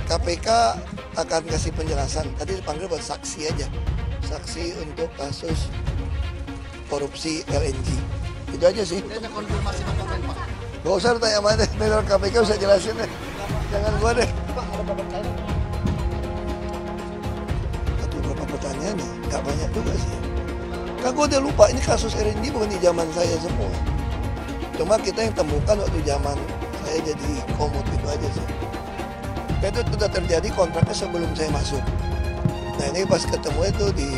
KPK akan kasih penjelasan. Tadi dipanggil buat saksi aja. Saksi untuk kasus korupsi LNG. Itu aja sih. Ada konfirmasi dokumen, Pak. Gak usah tanya sama deh, dari KPK usah jelasin deh. Jangan gua deh. Pak, ada berapa pertanyaan? Aduh, berapa pertanyaannya? Gak banyak juga sih. Kan gua udah lupa, ini kasus LNG bukan di zaman saya semua. Cuma kita yang temukan waktu zaman saya jadi komut itu aja sih. Itu sudah terjadi kontraknya sebelum saya masuk. Nah ini pas ketemu itu di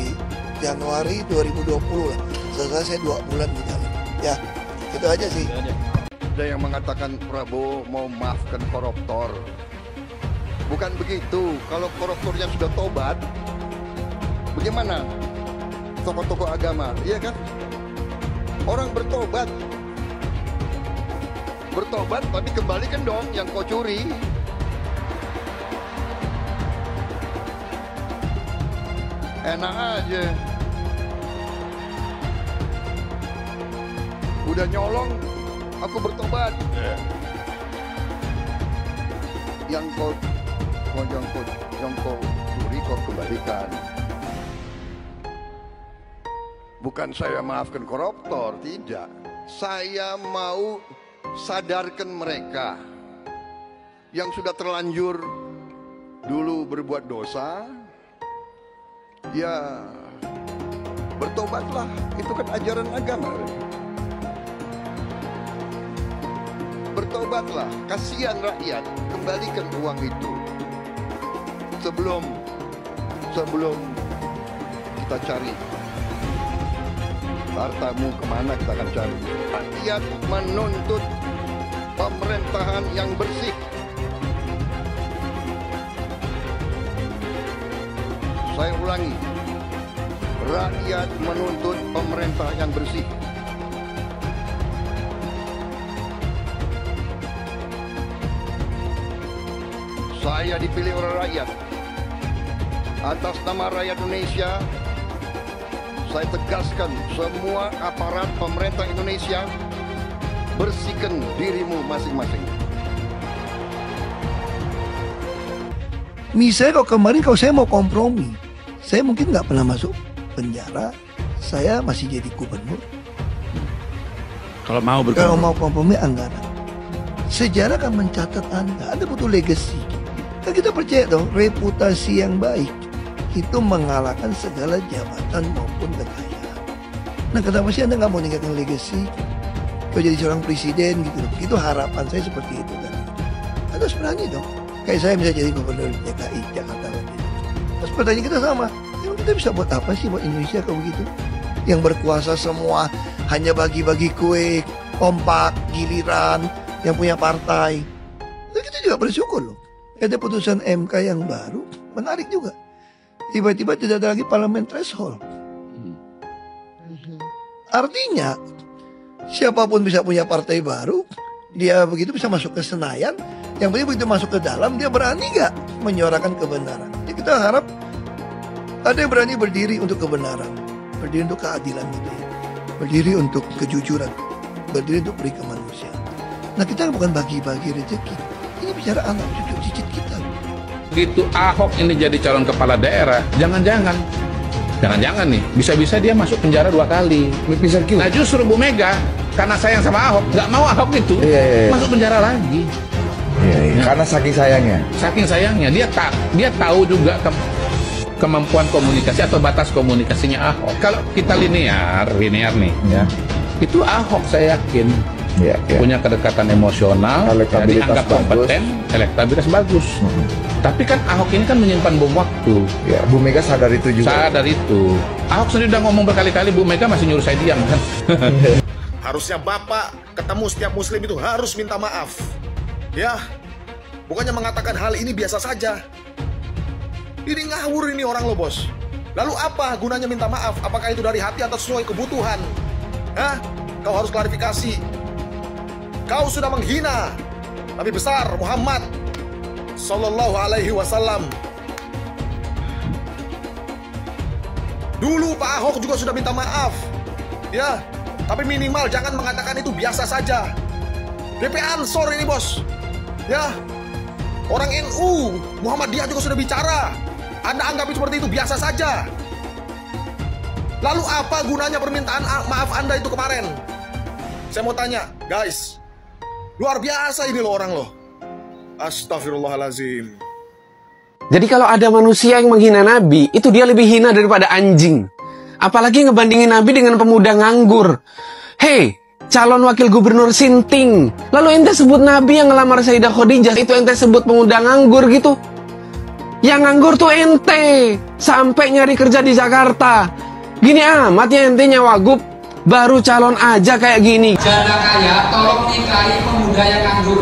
Januari 2020 lah. Setelah saya 2 bulan di dalam. Ya, itu aja sih. Ada yang mengatakan Prabowo mau maafkan koruptor. Bukan begitu. Kalau koruptornya sudah tobat, bagaimana tokoh-tokoh agama? Iya kan? Orang bertobat. Bertobat tapi kembalikan dong yang kau curi. Enak aja. Udah nyolong, aku bertobat. Yang kau curi kau kembalikan. Bukan saya maafkan koruptor, tidak. Saya mau sadarkan mereka yang sudah terlanjur dulu berbuat dosa. Ya, bertobatlah. Itu kan ajaran agama. Bertobatlah, kasihan rakyat, kembalikan uang itu. Sebelum kita cari hartamu, kemana kita akan cari. Rakyat menuntut pemerintahan yang bersih. Saya ulangi, rakyat menuntut pemerintah yang bersih. Saya dipilih oleh rakyat. Atas nama rakyat Indonesia, saya tegaskan semua aparat pemerintah Indonesia, bersihkan dirimu masing-masing. Misalnya kalau saya mau kompromi, saya mungkin nggak pernah masuk penjara, saya masih jadi gubernur. Kalau mau Kalau mau kompromi anggaran, sejarah akan mencatat Anda butuh legacy. Kan kita percaya dong, reputasi yang baik itu mengalahkan segala jabatan maupun kekayaan. Nah kenapa sih Anda nggak mau meningkatkan legacy? Kalau jadi seorang presiden gitu, itu harapan saya seperti itu kan. Anda harus berani dong. Kayak saya bisa jadi gubernur DKI Jakarta. Terus pertanyaan kita sama, emang kita bisa buat apa sih buat Indonesia kalau begitu? Yang berkuasa semua hanya bagi-bagi kue, kompak, giliran, yang punya partai. Dan kita juga bersyukur loh. Ada putusan MK yang baru, menarik juga. Tiba-tiba tidak ada lagi parlemen threshold. Artinya, siapapun bisa punya partai baru, dia begitu bisa masuk ke Senayan, yang penting begitu masuk ke dalam, dia berani gak menyuarakan kebenaran. Jadi kita harap ada yang berani berdiri untuk kebenaran, berdiri untuk keadilan gitu ya, berdiri untuk kejujuran, berdiri untuk beri kemanusiaan. Nah kita bukan bagi-bagi rezeki, ini bicara anak cucu cicit kita. Begitu Ahok ini jadi calon kepala daerah, jangan-jangan nih, bisa-bisa dia masuk penjara 2 kali. Nah justru Bu Mega, karena sayang sama Ahok, nggak mau Ahok itu masuk penjara lagi. Karena saking sayangnya. Saking sayangnya, dia tahu juga kemampuan komunikasi atau batas komunikasinya Ahok. Kalau kita linear nih, ya, itu Ahok saya yakin punya kedekatan emosional, dianggap kompeten, elektabilitas bagus. Tapi kan Ahok ini kan menyimpan bom waktu. Ya, Bu Mega sadar itu juga. Sadar itu. Ahok sendiri udah ngomong berkali-kali, Bu Mega masih nyuruh saya diam kan. Harusnya Bapak ketemu setiap muslim itu harus minta maaf. Ya, bukannya mengatakan hal ini biasa saja. Ini ngawur ini orang lo bos. Lalu apa gunanya minta maaf? Apakah itu dari hati atau sesuai kebutuhan? Hah? Kau harus klarifikasi. Kau sudah menghina Nabi besar Muhammad Sallallahu Alaihi Wasallam. Dulu Pak Ahok juga sudah minta maaf. Ya, tapi minimal jangan mengatakan itu biasa saja. DP Ansor ini bos. Ya, Orang NU, Muhammadiyah juga sudah bicara. Anda anggap seperti itu biasa saja. Lalu apa gunanya permintaan maaf Anda itu kemarin? Saya mau tanya, guys. Luar biasa ini loh orang loh. Astagfirullahalazim. Jadi kalau ada manusia yang menghina Nabi, itu dia lebih hina daripada anjing. Apalagi ngebandingin Nabi dengan pemuda nganggur. Hei, calon wakil gubernur Sinting. Lalu ente sebut Nabi yang ngelamar Sayyidah Khadijah, itu ente sebut pemuda nganggur gitu. Yang nganggur tuh ente. Sampai nyari kerja di Jakarta. Gini amat ya ente nyawagup. Baru calon aja kayak gini. Janda kaya, tolong nikahi pemuda yang nganggur.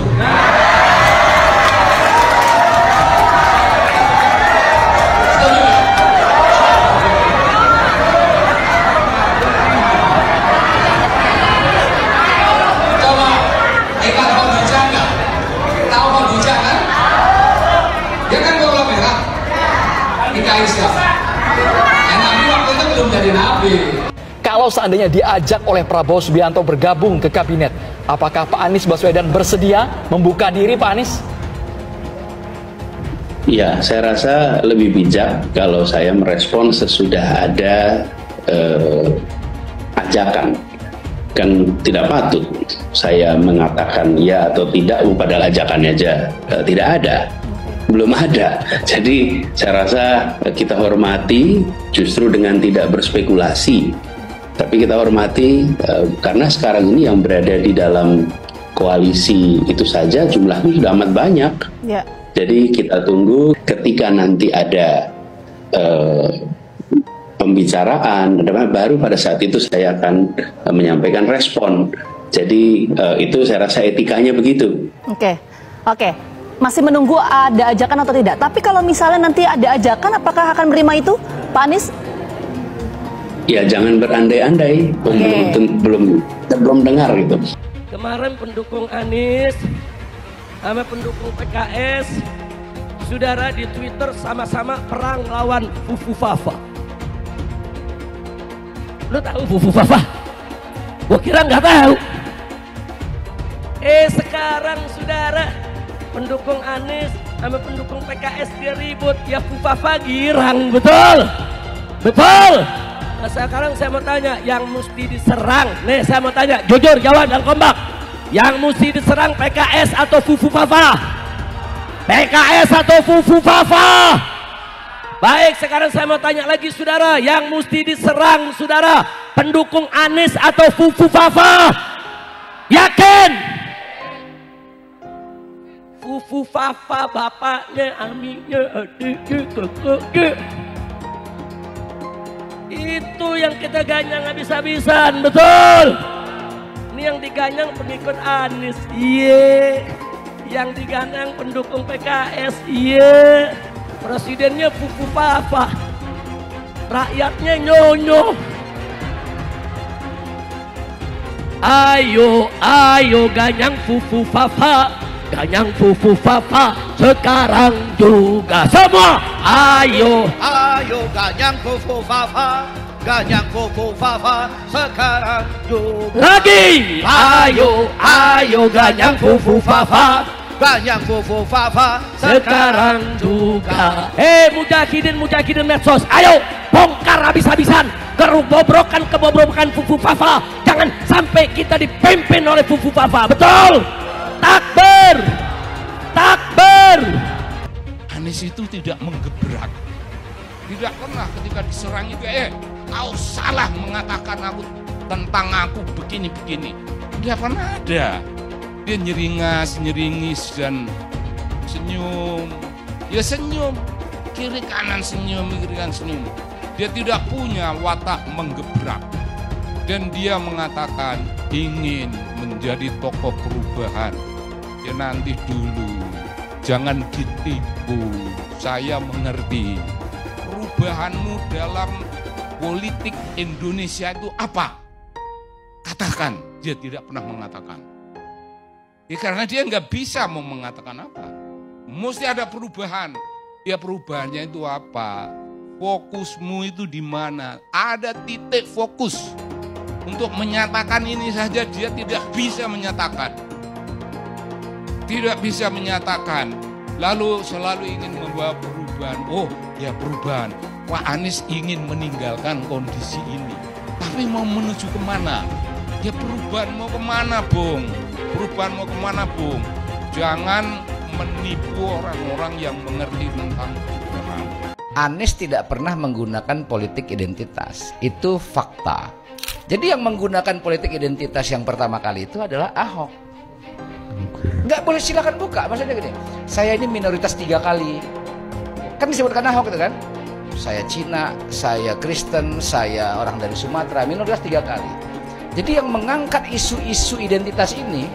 Kalau seandainya diajak oleh Prabowo Subianto bergabung ke kabinet, apakah Pak Anies Baswedan bersedia membuka diri, Pak Anies? Ya, saya rasa lebih bijak kalau saya merespon sesudah ada ajakan. Kan tidak patut saya mengatakan ya atau tidak padahal ajakannya aja tidak ada. Belum ada. Jadi saya rasa kita hormati justru dengan tidak berspekulasi. Tapi kita hormati karena sekarang ini yang berada di dalam koalisi itu saja jumlahnya sudah amat banyak. Ya. Jadi kita tunggu ketika nanti ada pembicaraan, baru pada saat itu saya akan menyampaikan respon. Jadi itu saya rasa etikanya begitu. Oke. Masih menunggu ada ajakan atau tidak. Tapi kalau misalnya nanti ada ajakan, apakah akan menerima itu, Pak Anies? Ya jangan berandai-andai, belum dengar gitu. Kemarin pendukung Anies sama pendukung PKS, saudara di Twitter sama-sama perang lawan Fufu Fafa. Lo tahu Fufu Fafa? Gua kira nggak tahu. Sekarang saudara pendukung Anies sama pendukung PKS dia ribut, ya Fufu Fafa girang, betul? Betul? Nah, sekarang saya mau tanya, yang mesti diserang, nih saya mau tanya, jujur jawab dan kompak, yang mesti diserang PKS atau Fufu Fafa? PKS atau Fufu Fafa? Baik, sekarang saya mau tanya lagi saudara, yang mesti diserang saudara, pendukung Anies atau Fufu Fafa? Yakin? Fufu Fafa bapaknya, aminnya, adiknya, kakaknya. Itu yang kita ganyang habis-habisan, betul? Ini yang diganyang pengikut Anies, iya. Yang diganyang pendukung PKS, iya. Presidennya Fufu Fafa, rakyatnya nyonyo. Ayo ganyang Fufu Fafa, ganyang Fufu Fafa sekarang juga semua. Ayo ganyang Fufu Fafa, ganyang Fufu Fafa sekarang juga. Lagi. Ayo ganyang Fufu Fafa, ganyang Fufu Fafa sekarang juga. Mujahidin medsos, ayo bongkar habis-habisan kebobrokan Fufu Fafa. Jangan sampai kita dipimpin oleh Fufu Fafa, betul? Takbir. Anies itu tidak menggebrak. Tidak pernah ketika diserang itu, kau salah mengatakan tentang aku begini-begini. Tidak pernah ada. Dia nyeringis dan senyum. Ya senyum, kiri kanan senyum, kiri kanan senyum. Dia tidak punya watak menggebrak. Dan dia mengatakan ingin menjadi tokoh perubahan. Ya nanti dulu, jangan ditipu. Saya mengerti. Perubahanmu dalam politik Indonesia itu apa? Katakan. Dia tidak pernah mengatakan. Ya karena dia nggak bisa mau mengatakan apa. Mesti ada perubahan. Ya perubahannya itu apa? Fokusmu itu di mana? Ada titik fokus. Untuk menyatakan ini saja dia tidak bisa menyatakan. Tidak bisa menyatakan. lalu selalu ingin membawa perubahan. Oh ya perubahan, Pak Anies ingin meninggalkan kondisi ini, tapi mau menuju kemana? Ya perubahan mau kemana, Bung? Perubahan mau kemana, Bung? Jangan menipu orang-orang yang mengerti tentang perubahan. Anies tidak pernah menggunakan politik identitas, itu fakta. Jadi yang menggunakan politik identitas yang pertama kali itu adalah Ahok. Nggak boleh, silakan buka, maksudnya gini, saya ini minoritas 3 kali. Kan disebutkan Ahok itu kan? Saya Cina, saya Kristen, saya orang dari Sumatera, minoritas 3 kali. Jadi yang mengangkat isu-isu identitas ini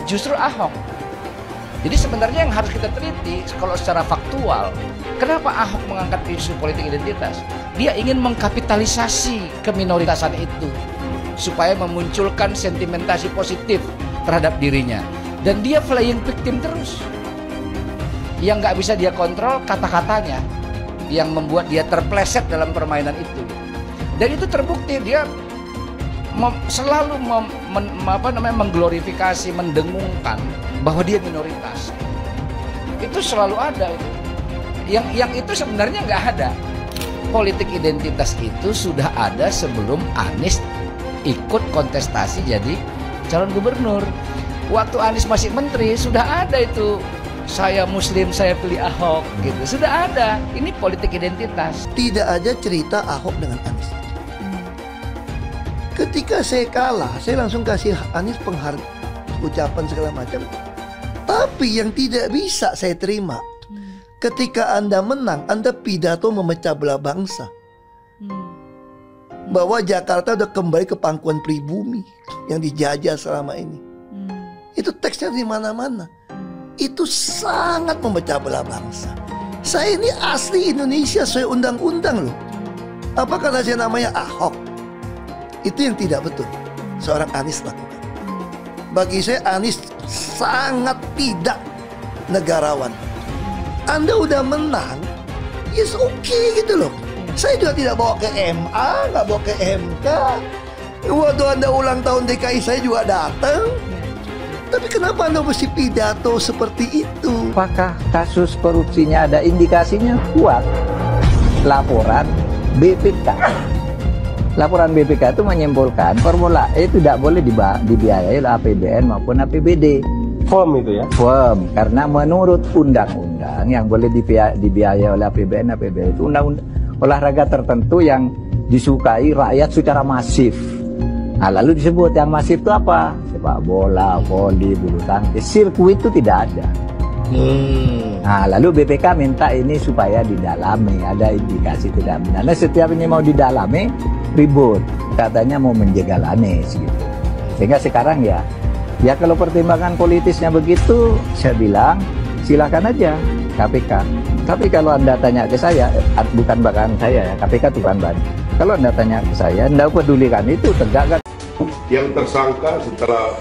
justru Ahok. Jadi sebenarnya yang harus kita teliti kalau secara faktual, kenapa Ahok mengangkat isu politik identitas? Dia ingin mengkapitalisasi keminoritasan itu supaya memunculkan sentimentasi positif terhadap dirinya. Dan dia playing victim terus. Yang nggak bisa dia kontrol kata-katanya, yang membuat dia terpleset dalam permainan itu. Dan itu terbukti, dia selalu mengglorifikasi, mendengungkan bahwa dia minoritas. Itu selalu ada itu. Yang itu sebenarnya nggak ada. Politik identitas itu sudah ada sebelum Anies ikut kontestasi jadi calon gubernur. Waktu Anies masih menteri sudah ada itu. Saya Muslim, saya pilih Ahok gitu. Sudah ada. Ini politik identitas. Tidak ada cerita Ahok dengan Anies. Ketika saya kalah, saya langsung kasih Anies penghargaan, ucapan segala macam. Tapi yang tidak bisa saya terima, ketika Anda menang, Anda pidato memecah belah bangsa. Bahwa Jakarta udah kembali ke pangkuan pribumi yang dijajah selama ini. Itu teksnya di mana-mana. Itu sangat memecah belah bangsa. Saya ini asli Indonesia sesuai undang-undang loh. Apa karena saya namanya Ahok? Itu yang tidak betul seorang Anies lakukan. Bagi saya Anies sangat tidak negarawan. Anda udah menang, yes okay gitu loh. Saya juga tidak bawa ke MA, nggak bawa ke MK. Waktu Anda ulang tahun DKI saya juga datang. Tapi kenapa Anda mesti pidato seperti itu? Apakah kasus korupsinya ada indikasinya kuat? Laporan BPK. Laporan BPK itu menyimpulkan Formula E tidak boleh dibiayai oleh APBN maupun APBD. Firm itu ya? Firm, karena menurut undang-undang yang boleh dibiayai oleh APBN, APBD itu undang-undang olahraga tertentu yang disukai rakyat secara masif. Nah, lalu disebut yang masif itu apa? Sepak bola, voli, bulu tangkis, sirkuit itu tidak ada. Nah, lalu BPK minta ini supaya didalami, ada indikasi tidak benar. Nah, setiap ini mau didalami, ribut, katanya mau menjegal Anies gitu. Sehingga sekarang ya kalau pertimbangan politisnya begitu, saya bilang silakan aja KPK. Tapi kalau Anda tanya ke saya, bukan bahkan saya ya, KPK itu bukan banyak. Kalau Anda tanya ke saya, Anda pedulikan itu tegakkan. Yang tersangka setelah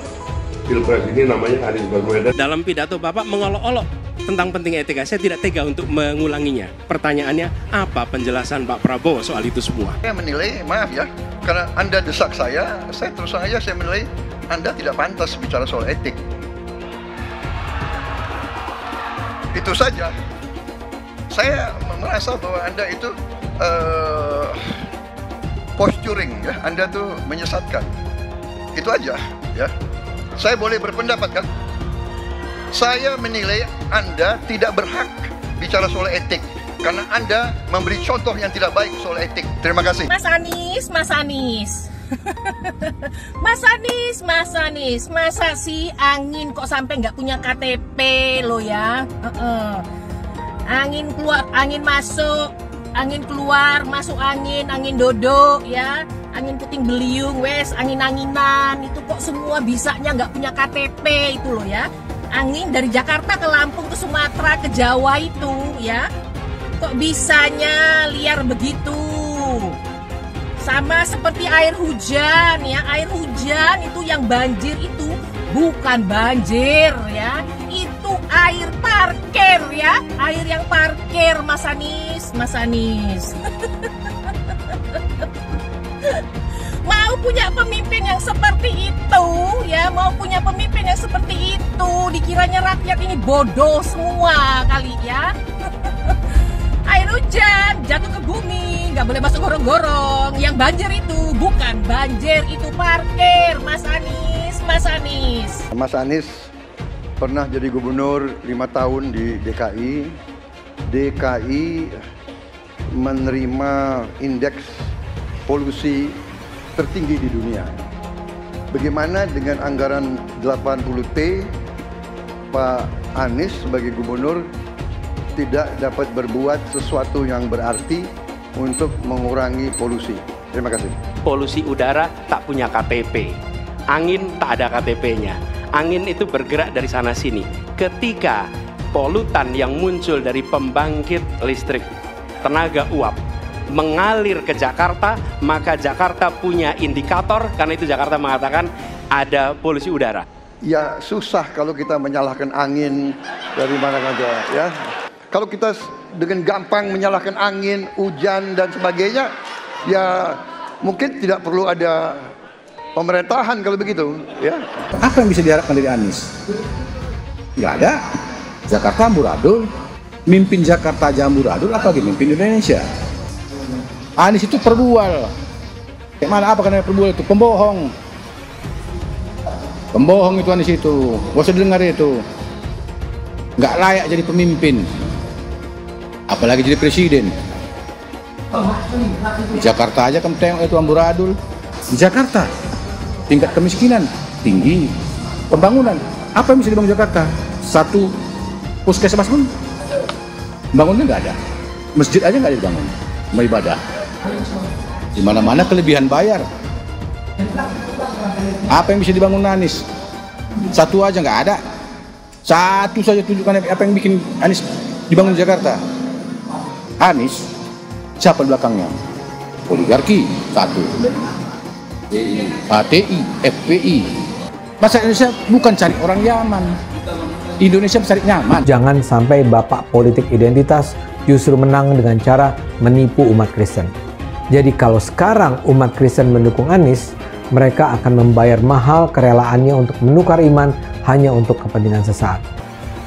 Pilpres ini namanya Anies Baswedan. Dalam pidato Bapak mengolok-olok tentang pentingnya etika, saya tidak tega untuk mengulanginya. Pertanyaannya, apa penjelasan Pak Prabowo soal itu semua? Saya menilai, maaf ya, karena Anda desak saya terus saja saya menilai Anda tidak pantas bicara soal etik. Itu saja. Saya merasa bahwa Anda itu posturing ya, Anda tuh menyesatkan. Itu aja ya. Saya boleh berpendapat kan? Saya menilai Anda tidak berhak bicara soal etik karena Anda memberi contoh yang tidak baik soal etik. Terima kasih. Mas Anies. Mas Anies, masa sih angin kok sampai nggak punya KTP lo ya? Angin keluar, angin masuk, angin keluar, masuk angin dodo ya. Angin puting beliung, wes, angin-anginan, itu kok semua bisanya nggak punya KTP itu loh ya. Angin dari Jakarta ke Lampung ke Sumatera ke Jawa itu ya. Kok bisanya liar begitu? Sama seperti air hujan ya, air hujan itu yang banjir itu bukan banjir ya. Itu air parkir ya, air yang parkir Mas Anies. Mau mau punya pemimpin yang seperti itu, ya, mau punya pemimpin yang seperti itu, dikiranya rakyat ini bodoh semua kali ya. Air hujan jatuh ke bumi, nggak boleh masuk gorong-gorong. Yang banjir itu bukan banjir, itu parkir, Mas Anies, Mas Anies. Mas Anies pernah jadi gubernur 5 tahun di DKI. DKI menerima indeks polusi tertinggi di dunia. Bagaimana dengan anggaran 80T, Pak Anies sebagai gubernur tidak dapat berbuat sesuatu yang berarti untuk mengurangi polusi. Terima kasih. Polusi udara tak punya KTP, angin tak ada KTP-nya. Angin itu bergerak dari sana sini. Ketika polutan yang muncul dari pembangkit listrik tenaga uap mengalir ke Jakarta, maka Jakarta punya indikator, karena itu Jakarta mengatakan ada polusi udara. Ya susah kalau kita menyalahkan angin dari mana saja ya. Kalau kita dengan gampang menyalahkan angin, hujan dan sebagainya, ya mungkin tidak perlu ada pemerintahan kalau begitu ya. Apa yang bisa diharapkan dari Anies? Nggak ada. Jakarta amburadul, mimpin Jakarta aja amburadul, apalagi mimpin Indonesia. Anies itu perbual. Kayak mana apa karena perbual itu? Pembohong. Pembohong itu Anies itu. Gak usah dengar itu. Nggak layak jadi pemimpin. Apalagi jadi presiden. Di Jakarta aja kamu tengok itu amburadul. Di Jakarta tingkat kemiskinan tinggi. Pembangunan apa yang bisa dibangun Jakarta? Satu puskesmas pun bangunnya nggak ada. Masjid aja nggak ada dibangun. Mau ibadah. Di mana-mana kelebihan bayar. Apa yang bisa dibangun Anies? Satu aja nggak ada. Satu saja tunjukkan apa yang bikin Anies dibangun di Jakarta. Anies siapa di belakangnya? Oligarki satu. HTI, FPI. Masa Indonesia bukan cari orang Yaman. Indonesia cari nyaman. Jangan sampai bapak politik identitas justru menang dengan cara menipu umat Kristen. Jadi kalau sekarang umat Kristen mendukung Anies, mereka akan membayar mahal kerelaannya untuk menukar iman hanya untuk kepentingan sesaat.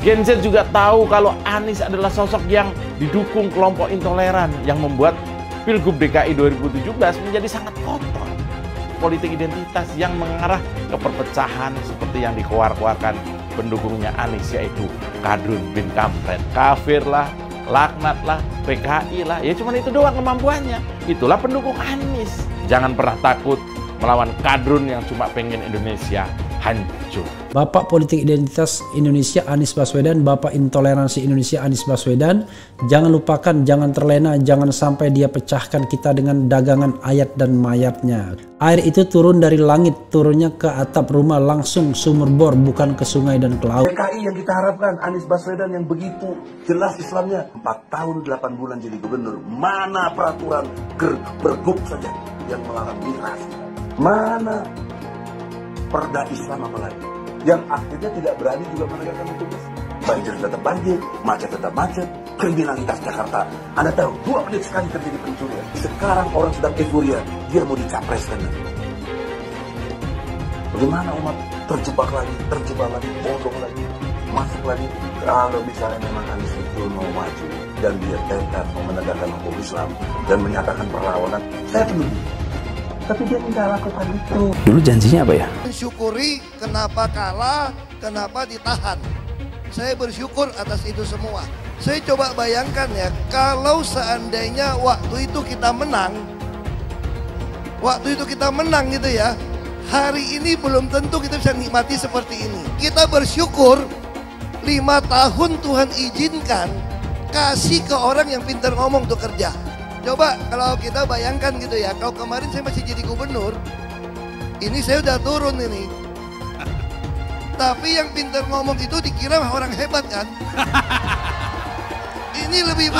Gen Z juga tahu kalau Anies adalah sosok yang didukung kelompok intoleran yang membuat Pilgub DKI 2017 menjadi sangat kotor. Politik identitas yang mengarah ke perpecahan seperti yang dikeluarkan pendukungnya Anies, yaitu Kadrun bin Kampret. Kafir lah, laknat lah, PKI lah, ya cuma itu doang kemampuannya. Itulah pendukung Anies. Jangan pernah takut melawan kadrun yang cuma pengen Indonesia hancur. Bapak politik identitas Indonesia Anies Baswedan, Bapak intoleransi Indonesia Anies Baswedan, jangan lupakan, jangan terlena, jangan sampai dia pecahkan kita dengan dagangan ayat dan mayatnya. Air itu turun dari langit, turunnya ke atap rumah langsung sumur bor, bukan ke sungai dan ke laut. PKI yang kita harapkan, Anies Baswedan yang begitu jelas Islamnya, 4 tahun 8 bulan jadi gubernur, mana peraturan bergub saja yang melarang miras, mana perda Islam apalagi yang akhirnya tidak berani juga menegakkan hukum. Banjir tetap banjir, macet tetap macet, kriminalitas Jakarta. Anda tahu, 2 menit sekali terjadi pencurian. Sekarang orang sedang euforia, dia mau dicapreskan. Bagaimana umat terjebak lagi, bodoh lagi, masuk lagi. Kalau misalnya memang Anies itu mau maju dan dia tekad mau menegakkan hukum Islam dan menyatakan perlawanan, saya penuh. Tapi dia tidak lakukan itu. Dulu janjinya apa ya? Mensyukuri kenapa kalah, kenapa ditahan. Saya bersyukur atas itu semua. Saya coba bayangkan ya, kalau seandainya waktu itu kita menang gitu ya, hari ini belum tentu kita bisa nikmati seperti ini. Kita bersyukur 5 tahun Tuhan izinkan kasih ke orang yang pintar ngomong untuk kerja. Coba kalau kita bayangkan gitu ya, kalau kemarin saya masih jadi gubernur, ini saya udah turun ini. Tapi yang pintar ngomong itu dikira orang hebat kan? Ini lebih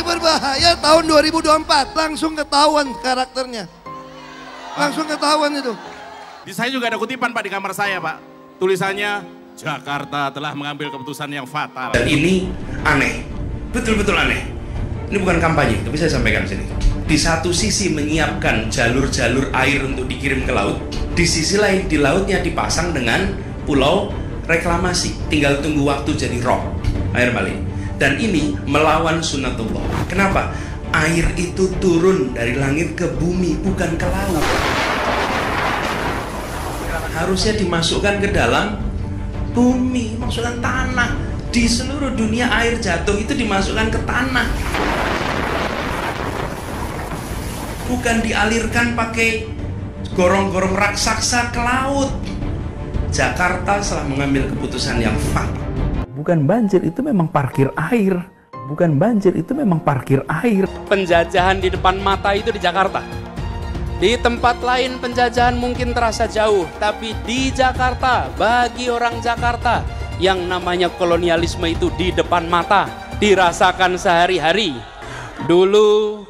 berbahaya tahun 2024, langsung ketahuan karakternya. Langsung ketahuan itu. Di saya juga ada kutipan Pak di kamar saya Pak. Tulisannya, Jakarta telah mengambil keputusan yang fatal. Dan ini aneh, betul-betul aneh. Ini bukan kampanye, tapi saya sampaikan di sini. di satu sisi menyiapkan jalur-jalur air untuk dikirim ke laut, di sisi lain di lautnya dipasang dengan pulau reklamasi, tinggal tunggu waktu jadi rob, air balik. Dan ini melawan sunatullah. Kenapa? Air itu turun dari langit ke bumi, bukan ke laut. Harusnya dimasukkan ke dalam bumi, masukkan tanah. Di seluruh dunia air jatuh itu dimasukkan ke tanah, bukan dialirkan pakai gorong-gorong raksasa ke laut. Jakarta telah mengambil keputusan yang fatal. Bukan banjir, itu memang parkir air. Bukan banjir, itu memang parkir air. Penjajahan di depan mata itu di Jakarta. Di tempat lain penjajahan mungkin terasa jauh, tapi di Jakarta, bagi orang Jakarta, yang namanya kolonialisme itu di depan mata, dirasakan sehari-hari. Dulu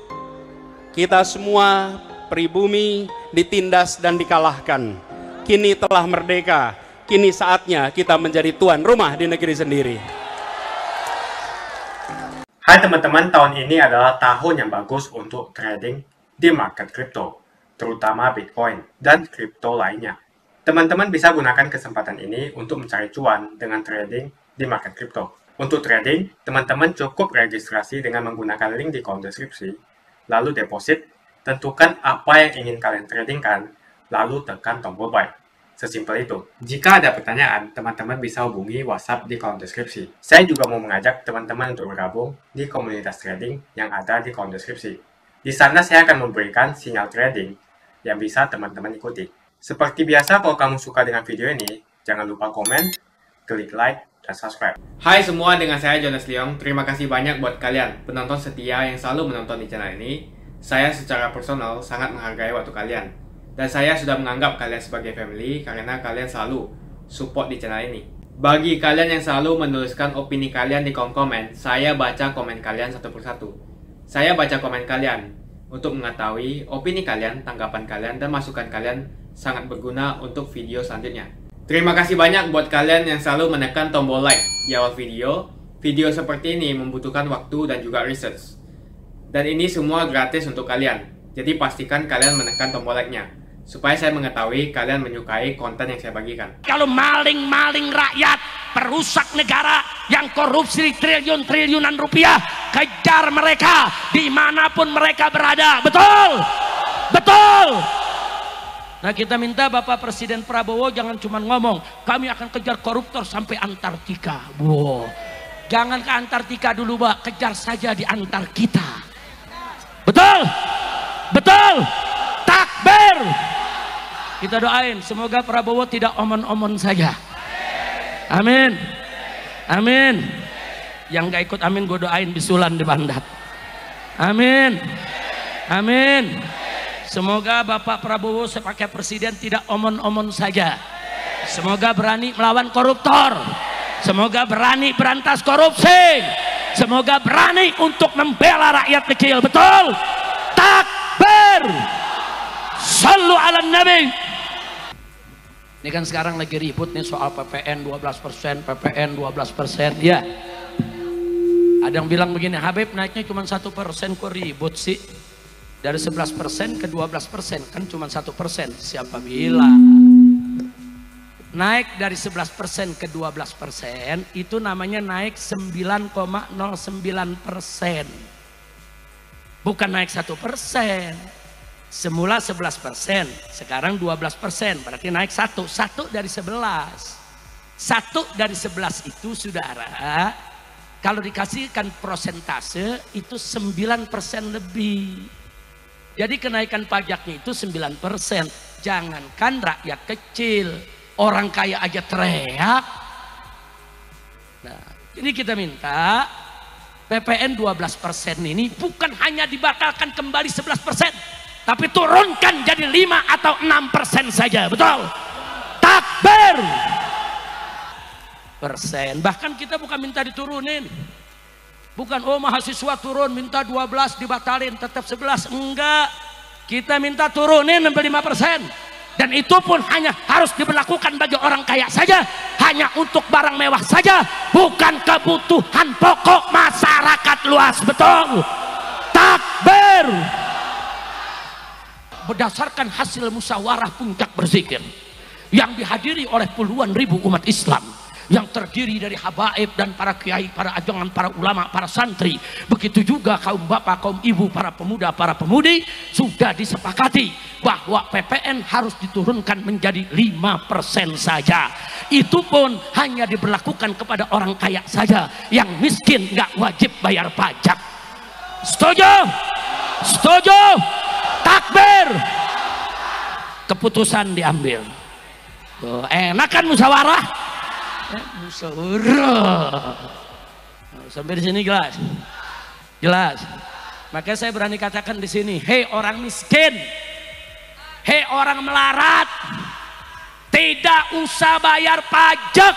kita semua pribumi ditindas dan dikalahkan. Kini telah merdeka, kini saatnya kita menjadi tuan rumah di negeri sendiri. Hai teman-teman, tahun ini adalah tahun yang bagus untuk trading di market kripto, terutama Bitcoin dan kripto lainnya. Teman-teman bisa gunakan kesempatan ini untuk mencari cuan dengan trading di market kripto. Untuk trading, teman-teman cukup registrasi dengan menggunakan link di kolom deskripsi, lalu deposit, tentukan apa yang ingin kalian tradingkan, lalu tekan tombol buy. Sesimpel itu. Jika ada pertanyaan, teman-teman bisa hubungi WhatsApp di kolom deskripsi. Saya juga mau mengajak teman-teman untuk bergabung di komunitas trading yang ada di kolom deskripsi. Di sana saya akan memberikan sinyal trading yang bisa teman-teman ikuti. Seperti biasa, kalau kamu suka dengan video ini, jangan lupa komen, klik like, dan subscribe. Hai semua, dengan saya Jonas Leong. Terima kasih banyak buat kalian, penonton setia yang selalu menonton di channel ini. Saya secara personal sangat menghargai waktu kalian. Dan saya sudah menganggap kalian sebagai family karena kalian selalu support di channel ini. Bagi kalian yang selalu menuliskan opini kalian di kolom komen, saya baca komen kalian satu persatu. Saya baca komen kalian untuk mengetahui opini kalian, tanggapan kalian, dan masukan kalian sangat berguna untuk video selanjutnya. Terima kasih banyak buat kalian yang selalu menekan tombol like di awal video. Video seperti ini membutuhkan waktu dan juga research. Dan ini semua gratis untuk kalian. Jadi pastikan kalian menekan tombol like-nya, supaya saya mengetahui kalian menyukai konten yang saya bagikan. Kalau maling-maling rakyat, perusak negara yang korupsi triliun-triliunan rupiah, kejar mereka dimanapun mereka berada. Betul? Betul? Nah, kita minta Bapak Presiden Prabowo jangan cuma ngomong, kami akan kejar koruptor sampai Antartika. Wow. Jangan ke Antartika dulu, Pak. Kejar saja di antar kita. Betul? Betul? Takbir! Kita doain semoga Prabowo tidak omon-omon saja. Amin. Amin. Yang gak ikut amin gue doain bisulan di Bandat. Amin. Amin. Semoga Bapak Prabowo sebagai presiden tidak omon-omon saja. Semoga berani melawan koruptor. Semoga berani berantas korupsi. Semoga berani untuk membela rakyat kecil. Betul? Takbir. Sallu ala Nabi. Ini kan sekarang lagi ribut nih soal PPN 12%, PPN 12%. Ya. Ada yang bilang begini, Habib naiknya cuma 1%, kok ribut sih? Dari 11% ke 12%, kan cuma 1%. Siapa bilang? Naik dari 11% ke 12%, itu namanya naik 9,09%. Bukan naik 1%. Semula 11%, sekarang 12%, berarti naik 1 dari 11. 1 dari 11 itu, saudara, kalau dikasihkan prosentase itu 9% lebih. Jadi kenaikan pajaknya itu 9%. Jangankan rakyat kecil, orang kaya aja teriak. Nah, ini kita minta PPN 12% ini bukan hanya dibatalkan kembali 11%, tapi turunkan jadi 5 atau 6% saja. Betul? Takbir. Persen. Bahkan kita bukan minta diturunin. Bukan, oh mahasiswa turun minta 12 dibatalin tetap 11. Enggak. Kita minta turunin sampai 5%. Dan itu pun hanya harus diberlakukan bagi orang kaya saja. Hanya untuk barang mewah saja. Bukan kebutuhan pokok masyarakat luas. Betul? Takbir. berdasarkan hasil musyawarah puncak berzikir yang dihadiri oleh puluhan ribu umat Islam, yang terdiri dari habaib dan para kiai, para ajongan, para ulama, para santri, begitu juga kaum bapak, kaum ibu, para pemuda, para pemudi, sudah disepakati bahwa PPN harus diturunkan menjadi 5% saja. Itu pun hanya diberlakukan kepada orang kaya saja, yang miskin nggak wajib bayar pajak. Setuju? Setuju? Takbir. Keputusan diambil. Enak kan musyawarah? Musyawarah. Sampai di sini jelas? Jelas. Makanya saya berani katakan di sini, hei orang miskin, hei orang melarat, tidak usah bayar pajak,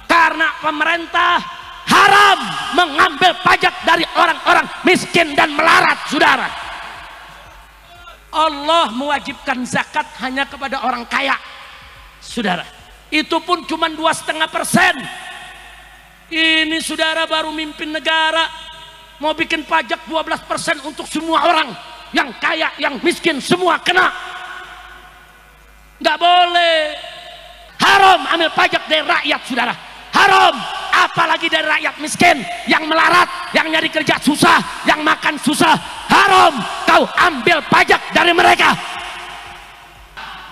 karena pemerintah haram mengambil pajak dari orang-orang miskin dan melarat, saudara. Allah mewajibkan zakat hanya kepada orang kaya, saudara. Itu pun cuma 2,5%. Ini saudara baru mimpin negara, mau bikin pajak 12% untuk semua orang, yang kaya, yang miskin, semua kena. Nggak boleh. Haram ambil pajak dari rakyat, saudara. Haram. Apalagi dari rakyat miskin, yang melarat, yang nyari kerja susah, yang makan susah. Haram kau ambil pajak dari mereka.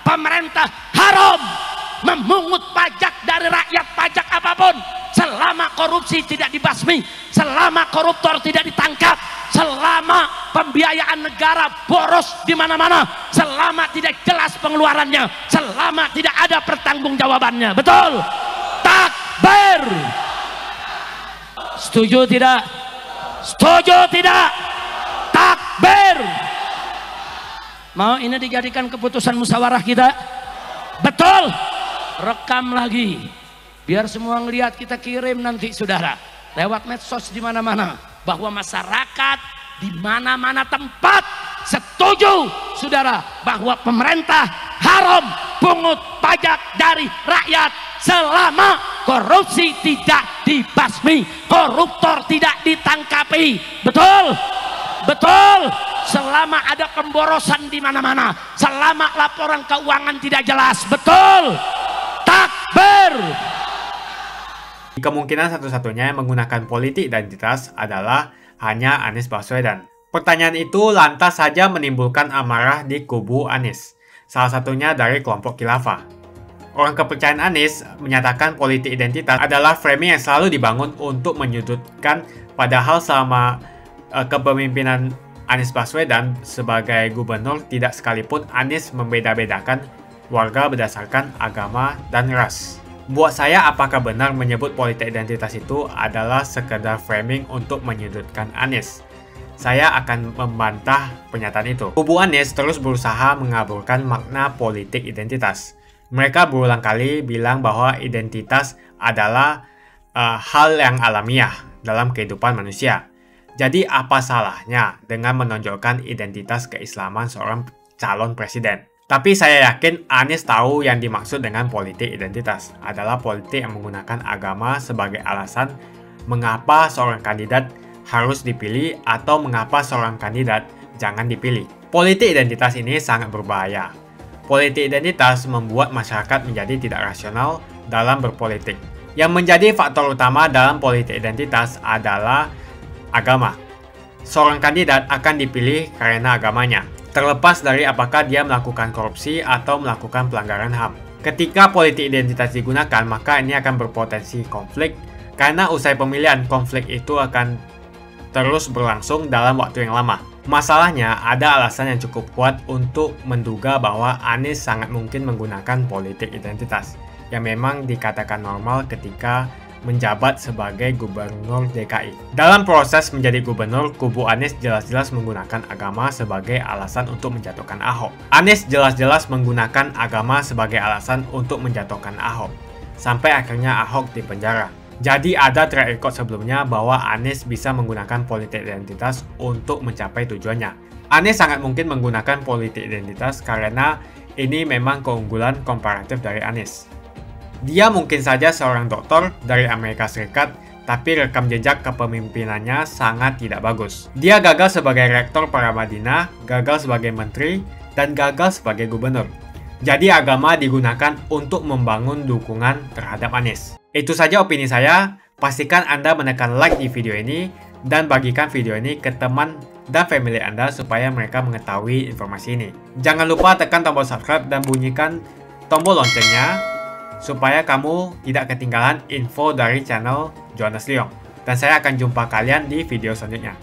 Pemerintah haram memungut pajak dari rakyat, pajak apapun, selama korupsi tidak dibasmi, selama koruptor tidak ditangkap, selama pembiayaan negara boros di mana-mana, selama tidak jelas pengeluarannya, selama tidak ada pertanggungjawabannya. Betul? Takbir. Setuju tidak? Setuju tidak? Takbir. Mau ini dijadikan keputusan musyawarah kita? Betul? Rekam lagi, biar semua ngelihat, kita kirim nanti saudara lewat medsos di mana-mana, bahwa masyarakat di mana-mana tempat setuju saudara bahwa pemerintah haram pungut pajak dari rakyat selama korupsi tidak dibasmi, koruptor tidak ditangkapi. Betul? Betul? Selama ada pemborosan di mana-mana, selama laporan keuangan tidak jelas. Betul? Takbir. Kemungkinan satu-satunya yang menggunakan politik identitas adalah hanya Anies Baswedan. Pertanyaan itu lantas saja menimbulkan amarah di kubu Anies, salah satunya dari kelompok khilafah. Orang kepercayaan Anies menyatakan politik identitas adalah framing yang selalu dibangun untuk menyudutkan, padahal selama kepemimpinan Anies Baswedan sebagai gubernur tidak sekalipun Anies membeda-bedakan warga berdasarkan agama dan ras. Buat saya, apakah benar menyebut politik identitas itu adalah sekedar framing untuk menyudutkan Anies? Saya akan membantah pernyataan itu. Kubu Anies terus berusaha mengaburkan makna politik identitas. Mereka berulang kali bilang bahwa identitas adalah hal yang alamiah dalam kehidupan manusia. Jadi apa salahnya dengan menonjolkan identitas keislaman seorang calon presiden? Tapi saya yakin Anies tahu yang dimaksud dengan politik identitas adalah politik yang menggunakan agama sebagai alasan mengapa seorang kandidat harus dipilih atau mengapa seorang kandidat jangan dipilih. Politik identitas ini sangat berbahaya. Politik identitas membuat masyarakat menjadi tidak rasional dalam berpolitik. Yang menjadi faktor utama dalam politik identitas adalah agama. Seorang kandidat akan dipilih karena agamanya, terlepas dari apakah dia melakukan korupsi atau melakukan pelanggaran HAM. Ketika politik identitas digunakan, maka ini akan berpotensi konflik, karena usai pemilihan, konflik itu akan terus berlangsung dalam waktu yang lama. Masalahnya, ada alasan yang cukup kuat untuk menduga bahwa Anies sangat mungkin menggunakan politik identitas, yang memang dikatakan normal ketika menjabat sebagai gubernur DKI. Dalam proses menjadi gubernur, kubu Anies jelas-jelas menggunakan agama sebagai alasan untuk menjatuhkan Ahok. Anies jelas-jelas menggunakan agama sebagai alasan untuk menjatuhkan Ahok, sampai akhirnya Ahok dipenjara. Jadi ada track record sebelumnya bahwa Anies bisa menggunakan politik identitas untuk mencapai tujuannya. Anies sangat mungkin menggunakan politik identitas karena ini memang keunggulan komparatif dari Anies. Dia mungkin saja seorang dokter dari Amerika Serikat tapi rekam jejak kepemimpinannya sangat tidak bagus. Dia gagal sebagai rektor Paramadina, gagal sebagai menteri, dan gagal sebagai gubernur. Jadi agama digunakan untuk membangun dukungan terhadap Anies. Itu saja opini saya. Pastikan Anda menekan like di video ini dan bagikan video ini ke teman dan family Anda supaya mereka mengetahui informasi ini. Jangan lupa tekan tombol subscribe dan bunyikan tombol loncengnya supaya kamu tidak ketinggalan info dari channel Jonas Leong. Dan saya akan jumpa kalian di video selanjutnya.